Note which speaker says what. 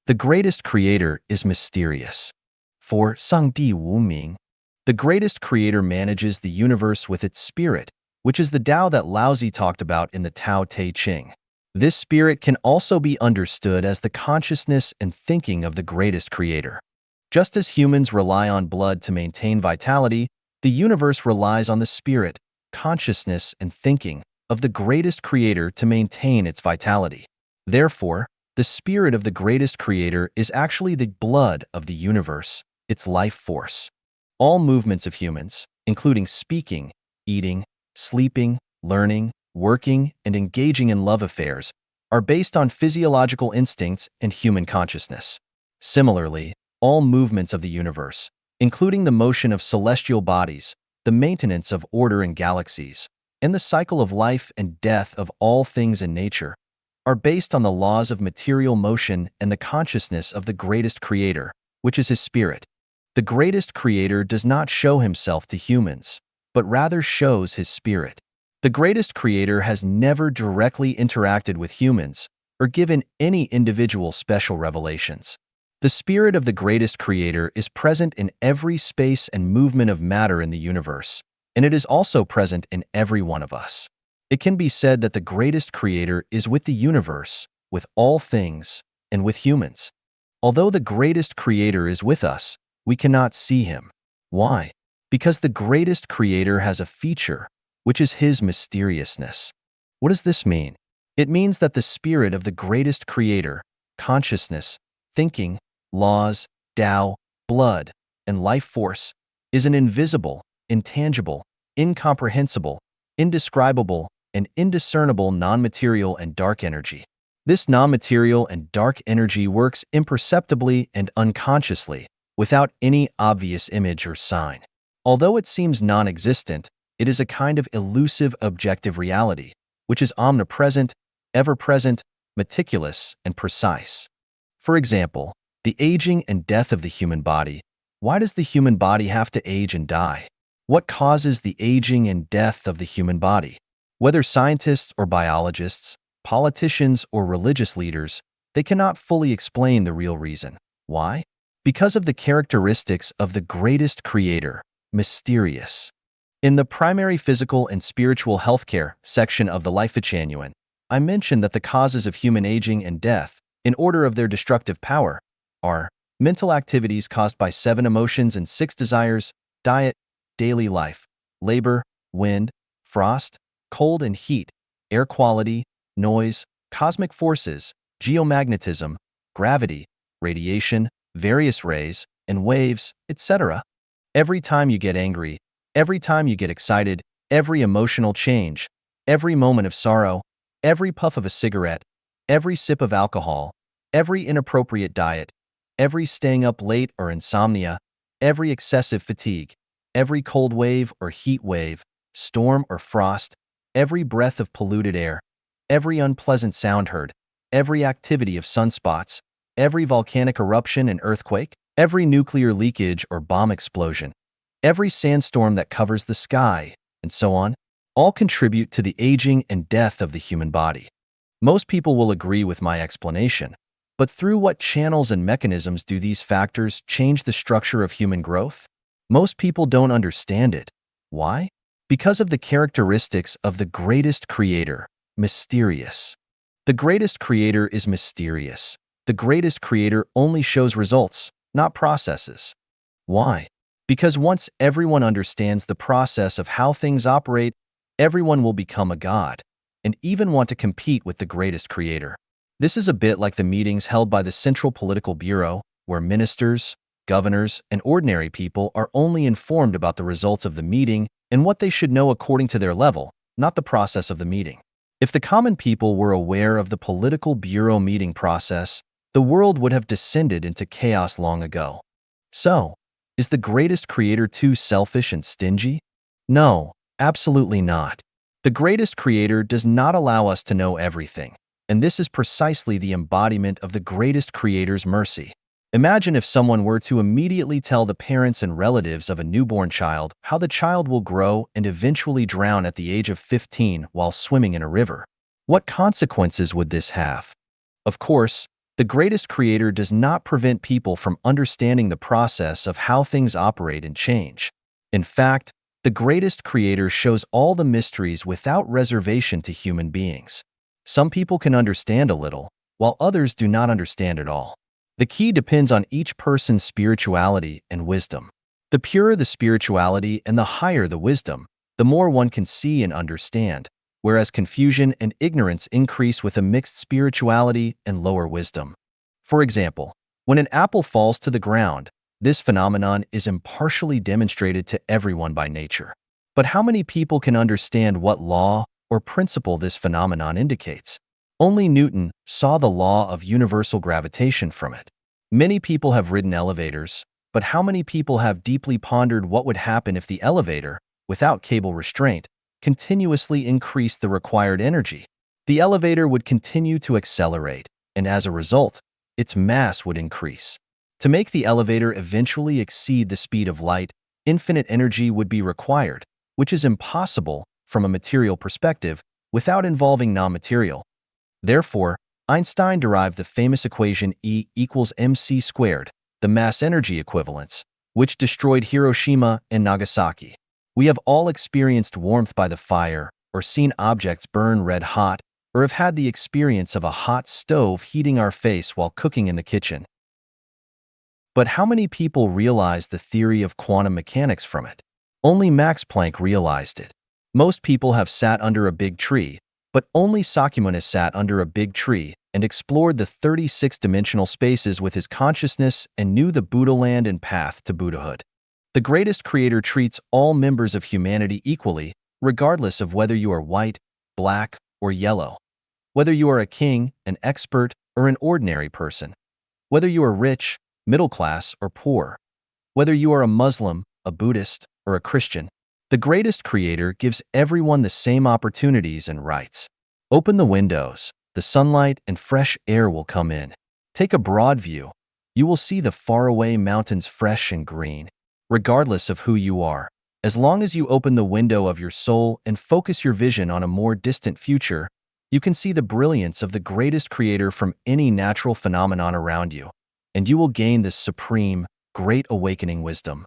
Speaker 1: The greatest creator is mysterious. For 上帝无名, the greatest creator manages the universe with its spirit, which is the Tao that Laozi talked about in the Tao Te Ching. This spirit can also be understood as the consciousness and thinking of the greatest creator. Just as humans rely on blood to maintain vitality, the universe relies on the spirit, consciousness, and thinking of the greatest creator to maintain its vitality. Therefore, the spirit of the greatest creator is actually the blood of the universe, its life force. All movements of humans, including speaking, eating, sleeping, learning, working, and engaging in love affairs, are based on physiological instincts and human consciousness. Similarly, all movements of the universe, including the motion of celestial bodies, the maintenance of order in galaxies, and the cycle of life and death of all things in nature, are based on the laws of material motion and the consciousness of the greatest creator, which is his spirit. The greatest creator does not show himself to humans, but rather shows his spirit. The greatest creator has never directly interacted with humans or given any individual special revelations. The spirit of the greatest creator is present in every space and movement of matter in the universe, and it is also present in every one of us. It can be said that the greatest creator is with the universe, with all things, and with humans. Although the greatest creator is with us, we cannot see him. Why? Because the greatest creator has a feature, which is his mysteriousness. What does this mean? It means that the spirit of the greatest creator, consciousness, thinking, laws, Tao, blood, and life force, is an invisible, intangible, incomprehensible, indescribable, and indiscernible non-material and dark energy. This non-material and dark energy works imperceptibly and unconsciously, without any obvious image or sign. Although it seems non-existent, it is a kind of elusive objective reality, which is omnipresent, ever-present, meticulous, and precise. For example, the aging and death of the human body. Why does the human body have to age and die? What causes the aging and death of the human body? Whether scientists or biologists, politicians or religious leaders, they cannot fully explain the real reason. Why? Because of the characteristics of the greatest creator, mysterious. In the primary physical and spiritual healthcare section of the Life-Genuine, I mentioned that the causes of human aging and death, in order of their destructive power, are mental activities caused by 7 emotions and 6 desires, diet, daily life, labor, wind, frost, cold and heat, air quality, noise, cosmic forces, geomagnetism, gravity, radiation, various rays, and waves, etc. Every time you get angry, every time you get excited, every emotional change, every moment of sorrow, every puff of a cigarette, every sip of alcohol, every inappropriate diet, every staying up late or insomnia, every excessive fatigue, every cold wave or heat wave, storm or frost, every breath of polluted air, every unpleasant sound heard, every activity of sunspots, every volcanic eruption and earthquake, every nuclear leakage or bomb explosion, every sandstorm that covers the sky, and so on, all contribute to the aging and death of the human body. Most people will agree with my explanation, but through what channels and mechanisms do these factors change the structure of human growth? Most people don't understand it. Why? Because of the characteristics of the greatest creator, mysterious. The greatest creator is mysterious. The greatest creator only shows results, not processes. Why? Because once everyone understands the process of how things operate, everyone will become a god, and even want to compete with the greatest creator. This is a bit like the meetings held by the Central Political Bureau, where ministers, governors, and ordinary people are only informed about the results of the meeting and what they should know according to their level, not the process of the meeting. If the common people were aware of the political bureau meeting process, the world would have descended into chaos long ago. So, is the greatest creator too selfish and stingy? No, absolutely not. The greatest creator does not allow us to know everything, and this is precisely the embodiment of the greatest creator's mercy. Imagine if someone were to immediately tell the parents and relatives of a newborn child how the child will grow and eventually drown at the age of 15 while swimming in a river. What consequences would this have? Of course, The greatest creator does not prevent people from understanding the process of how things operate and change. In fact, the greatest creator shows all the mysteries without reservation to human beings. Some people can understand a little, while others do not understand at all. The key depends on each person's spirituality and wisdom. The purer the spirituality and the higher the wisdom, the more one can see and understand, whereas confusion and ignorance increase with a mixed spirituality and lower wisdom. For example, when an apple falls to the ground, this phenomenon is impartially demonstrated to everyone by nature. But how many people can understand what law or principle this phenomenon indicates? Only Newton saw the law of universal gravitation from it. Many people have ridden elevators, but how many people have deeply pondered what would happen if the elevator, without cable restraint, continuously increased the required energy? The elevator would continue to accelerate, and as a result, its mass would increase. To make the elevator eventually exceed the speed of light, infinite energy would be required, which is impossible from a material perspective without involving non-material. Therefore, Einstein derived the famous equation E equals mc squared, the mass-energy equivalence, which destroyed Hiroshima and Nagasaki. We have all experienced warmth by the fire, or seen objects burn red hot, or have had the experience of a hot stove heating our face while cooking in the kitchen. But how many people realized the theory of quantum mechanics from it? Only Max Planck realized it. Most people have sat under a big tree, but only Sakyamuni sat under a big tree and explored the 36-dimensional spaces with his consciousness and knew the Buddha land and path to Buddhahood. The greatest creator treats all members of humanity equally, regardless of whether you are white, black, or yellow. Whether you are a king, an expert, or an ordinary person. Whether you are rich, middle class, or poor. Whether you are a Muslim, a Buddhist, or a Christian. The greatest creator gives everyone the same opportunities and rights. Open the windows. The sunlight and fresh air will come in. Take a broad view. You will see the faraway mountains fresh and green. Regardless of who you are, as long as you open the window of your soul and focus your vision on a more distant future, you can see the brilliance of the greatest creator from any natural phenomenon around you, and you will gain this supreme, great awakening wisdom.